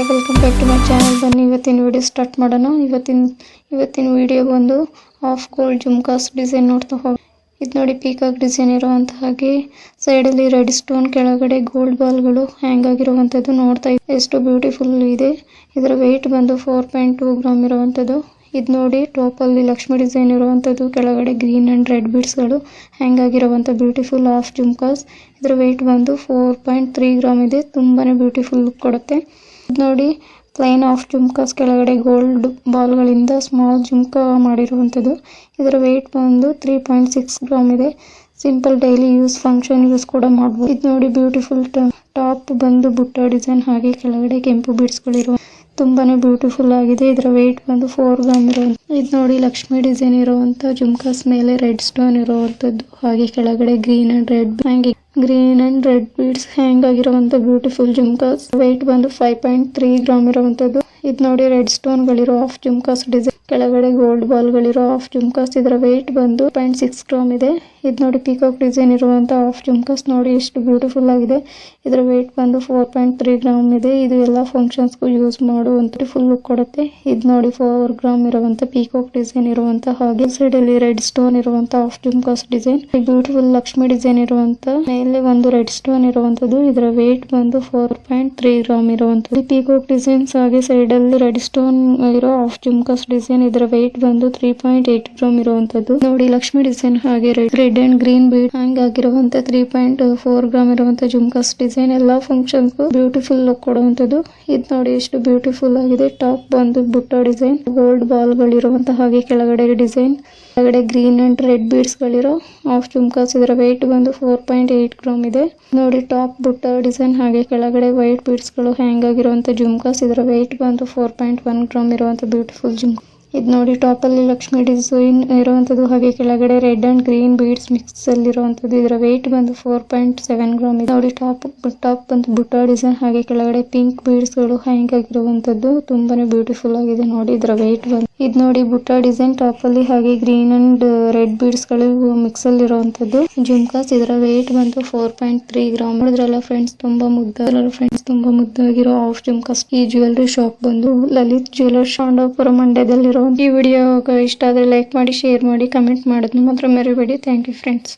Hi welcome back to my channel. ಬನ್ನಿ ಇವತ್ತಿನ video start ಮಾಡೋಣ. ಇವತ್ತಿನ ವಿಡಿಯೋ ಬಂದು ಹಾಫ್ ಗೋಲ್ಡ್ ಜುಮ್ಕಾಸ್ ಡಿಸೈನ್ ನೋಡ್ತಾ ಹೋಗಿ. ಇದು ನೋಡಿ ಪೀಕಾಕ್ ಡಿಸೈನ್ ಇರುವಂತ ಹಾಗೆ ಸೈಡಲ್ಲಿ ರೆಡ್ ಸ್ಟೋನ್, ಕೆಳಗಡೆ ಗೋಲ್ಡ್ ಬಾಲ್ಗಳು ಹ್ಯಾಂಗ್ ಆಗಿರುವಂಥದ್ದು ನೋಡ್ತಾ ಎಷ್ಟು ಬ್ಯೂಟಿಫುಲ್ ಇದೆ. ಇದರ ವೆಯ್ಟ್ ಬಂದು 4.2 ಗ್ರಾಮ್ ಇರುವಂಥದ್ದು. ಇದು ನೋಡಿ ಟಾಪ್ ಅಲ್ಲಿ ಲಕ್ಷ್ಮಿ ಡಿಸೈನ್ ಇರುವಂಥದ್ದು, ಕೆಳಗಡೆ ಗ್ರೀನ್ ಅಂಡ್ ರೆಡ್ ಬೀಡ್ಸ್ ಗಳು ಹ್ಯಾಂಗ್ ಆಗಿರುವಂತ ಬ್ಯೂಟಿಫುಲ್ ಹಾಫ್ ಜುಮ್ಕಾಸ್. ಇದರ ವೆಯ್ಟ್ ಬಂದು 4.3 ಗ್ರಾಮ್ ಇದೆ. ತುಂಬಾನೇ ಬ್ಯೂಟಿಫುಲ್ ಲುಕ್ ಕೊಡುತ್ತೆ. ಇದು ನೋಡಿ ಪ್ಲೈನ್ ಹಾಫ್ ಜುಮ್ಕಾಸ್, ಕೆಳಗಡೆ ಗೋಲ್ಡ್ ಬಾಲ್ ಗಳಿಂದ ಸ್ಮಾಲ್ ಜುಮ್ಕಾ ಮಾಡಿರುವಂಥದ್ದು. ಇದರ ವೆಯ್ಟ್ ಬಂದು 3.6 ಗ್ರಾಮ್ ಇದೆ. Simple daily use, function use ಕೂಡ ಮಾಡಬಹುದು. ಇದು ನೋಡಿ ಬ್ಯೂಟಿಫುಲ್ ಟಾಪ್ ಬಂದು ಬುಟ್ಟ ಡಿಸೈನ್, ಹಾಗೆ ಕೆಳಗಡೆ ಕೆಂಪು ಬೀಡ್ಸ್ ಗಳಿರುವ ತುಂಬಾನೇ ಬ್ಯೂಟಿಫುಲ್ ಆಗಿದೆ. ಇದರ ವೆಯ್ಟ್ ಬಂದು 4 ಗ್ರಾಮ್ ಇರುವಂತ. ಇದು ನೋಡಿ ಲಕ್ಷ್ಮಿ ಡಿಸೈನ್ ಇರುವಂತ ಜುಮ್ಕಾಸ್ ಮೇಲೆ ರೆಡ್ ಸ್ಟೋನ್ ಇರುವಂತದ್ದು, ಹಾಗೆ ಕೆಳಗಡೆ ಗ್ರೀನ್ ಅಂಡ್ ರೆಡ್ ಬೀಡ್ಸ್ ಹ್ಯಾಂಗ್ ಆಗಿರುವಂತ ಬ್ಯೂಟಿಫುಲ್ ಜುಮ್ಕಾಸ್. ವೆಯ್ಟ್ ಬಂದು 5.3 ಗ್ರಾಮ್ ಇರುವಂತದ್ದು. ಇದು ನೋಡಿ ರೆಡ್ ಸ್ಟೋನ್ ಗಳಿರೋ ಹಾಫ್ ಜುಮ್ಕಾಸ್ ಡಿಸೈನ್, ಕೆಳಗಡೆ ಗೋಲ್ಡ್ ಬಾಲ್ ಗಳಿರೋ ಹಾಫ್ ಜುಮ್ಕಾಸ್. ಇದರ ವೆಯ್ಟ್ ಬಂದು 0.6 ಗ್ರಾಮ್ ಇದೆ. ಇದು ನೋಡಿ ಪಿಕಾಕ್ ಡಿಸೈನ್ ಇರುವಂತ ಹಾಫ್ ಜುಮ್ಕಾಸ್, ನೋಡಿ ಎಷ್ಟು ಬ್ಯೂಟಿಫುಲ್ ಆಗಿದೆ. ಇದರ ವೆಯ್ಟ್ ಬಂದು 4.3 ಗ್ರಾಮ್ ಇದೆ. ಇದು ಎಲ್ಲಾ ಫಂಕ್ಷನ್ಸ್ ಗೂ ಯೂಸ್ ಮಾಡುವಂತ ಫುಲ್ ಲುಕ್ ಕೊಡುತ್ತೆ. ಇದು ನೋಡಿ 4 ಗ್ರಾಮ್ ಇರುವಂತ ಪಿಕಾಕ್ ಡಿಸೈನ್ ಇರುವಂತ, ಹಾಗೆ ಸೈಡ್ ಅಲ್ಲಿ ರೆಡ್ ಸ್ಟೋನ್ ಇರುವಂತ half jhumkas design. Beautiful Lakshmi design ಇರುವಂತ, ಮೇಲೆ ಒಂದು ರೆಡ್ ಸ್ಟೋನ್ ಇರುವಂತದ್ದು. ಇದರ ವೆಯ್ಟ್ ಬಂದು 4.3 ಗ್ರಾಮ್ ಇರುವಂತದ್ದು. ಪಿಕಾಕ್ ಡಿಸೈನ್ಸ್ ಹಾಗೆ ಸೈಡ್ ಅಲ್ಲಿ ರೆಡ್ ಸ್ಟೋನ್ ಇರೋ ಹಾಫ್ ಜುಮ್ಕಾಸ್ ಡಿಸೈನ್. ಇದರ ವೆಯ್ಟ್ ಬಂದು 3.8 ಗ್ರಾಮ್ ಇರುವಂತದ್ದು. ನೋಡಿ ಲಕ್ಷ್ಮಿ ಡಿಸೈನ್ ಹಾಗೆ ರೆಡ್ ಅಂಡ್ ಗ್ರೀನ್ ಬೀಡ್ ಹ್ಯಾಂಗ್ ಆಗಿರುವಂತ 3.4 ಗ್ರಾಮ್ ಇರುವಂತ ಜುಮ್ಕಾಸ್ ಡಿಸೈನ್. ಎಲ್ಲಾ ಫಂಕ್ಷನ್ಸ್ ಬ್ಯೂಟಿಫುಲ್ ಲುಕ್ ಕೊಡುವಂತದ್ದು. ಇದು ನೋಡಿ ಎಷ್ಟು ಬ್ಯೂಟಿಫುಲ್ ಆಗಿದೆ. ಟಾಪ್ ಬಂದು ಬುಟ್ಟ ಡಿಸೈನ್, ಗೋಲ್ಡ್ ಬಾಲ್ ಗಳಿರುವಂತ, ಹಾಗೆ ಕೆಳಗಡೆ ಡಿಸೈನ್, ಕೆಳಗಡೆ ಗ್ರೀನ್ ಅಂಡ್ ರೆಡ್ ಬೀಡ್ಸ್ ಗಳಿರೋ ಹಾಫ್ ಜುಮ್ಕಾಸ್. ಇದರ ವೆಯ್ಟ್ ಬಂದು 4.8 ಗ್ರಾಮ್ ಇದೆ. ನೋಡಿ ಟಾಪ್ ಬುಟ್ಟ ಡಿಸೈನ್, ಹಾಗೆ ಕೆಳಗಡೆ ವೈಟ್ ಬೀಡ್ಸ್ ಗಳು ಹ್ಯಾಂಗ್ ಆಗಿರುವಂತ ಜುಮ್ಕಾಸ್. ಇದರ ವೆಯ್ಟ್ ಬಂದು 4.1 ಗ್ರಾಮ್ ಇರುವಂತ ಬ್ಯೂಟಿಫುಲ್ ಜುಮ್ಕಾಸ್. ಇದು ನೋಡಿ ಟಾಪ್ ಅಲ್ಲಿ ಲಕ್ಷ್ಮಿ ಡಿಸೈನ್ ಇರುವಂತದ್ದು, ಹಾಗೆ ಕೆಳಗಡೆ red and green beads mix ಅಲ್ಲಿ ಇರುವಂತದ್ದು. ಇದರ ವೆಯ್ಟ್ ಬಂದು 4.7 ಗ್ರಾಮ್ ಇದೆ. ನೋಡಿ ಟಾಪ್ ಬಂದು ಬುಟ್ಟ ಡಿಸೈನ್, ಹಾಗೆ ಕೆಳಗಡೆ ಪಿಂಕ್ ಬೀಡ್ಸ್ ಗಳು ಹ್ಯಾಂಗ್ ಆಗಿರುವಂತದ್ದು. ತುಂಬಾನೇ ಬ್ಯೂಟಿಫುಲ್ ಆಗಿದೆ ನೋಡಿ. ಇದರ ವೆಯ್ಟ್ ಬಂದು, ಇದು ನೋಡಿ ಬುಟ್ಟ ಡಿಸೈನ್ ಟಾಪ್ ಅಲ್ಲಿ, ಹಾಗೆ ಗ್ರೀನ್ ಅಂಡ್ ರೆಡ್ ಬೀಡ್ಸ್ ಗಳು ಮಿಕ್ಸ್ ಅಲ್ಲಿ ಇರುವಂತದ್ದು ಜುಮ್ಕಾಸ್. ಇದರ ವೆಯ್ಟ್ ಬಂದು 4.3 ಗ್ರಾಮ್. ನೋಡಿದ್ರಲ್ಲ ಫ್ರೆಂಡ್ಸ್, ತುಂಬಾ ಮುದ್ದಾಗಿರೋ ಹಾಫ್ ಜುಮ್ಕಾಸ್. ಈ ಜ್ಯುವೆಲರಿ ಶಾಪ್ ಬಂದು ಲಲಿತ್ ಜ್ಯುವೆಲರ್ಸ್, ಪಾಂಡವಪುರ, ಮಂಡ್ಯದಲ್ಲಿರೋ. ಈ ವಿಡಿಯೋ ಇಷ್ಟ ಆದರೆ ಲೈಕ್ ಮಾಡಿ, ಶೇರ್ ಮಾಡಿ, ಕಮೆಂಟ್ ಮಾಡೋದನ್ನ ಮಾತ್ರ ಮರಿಬೇಡಿ. Thank you friends.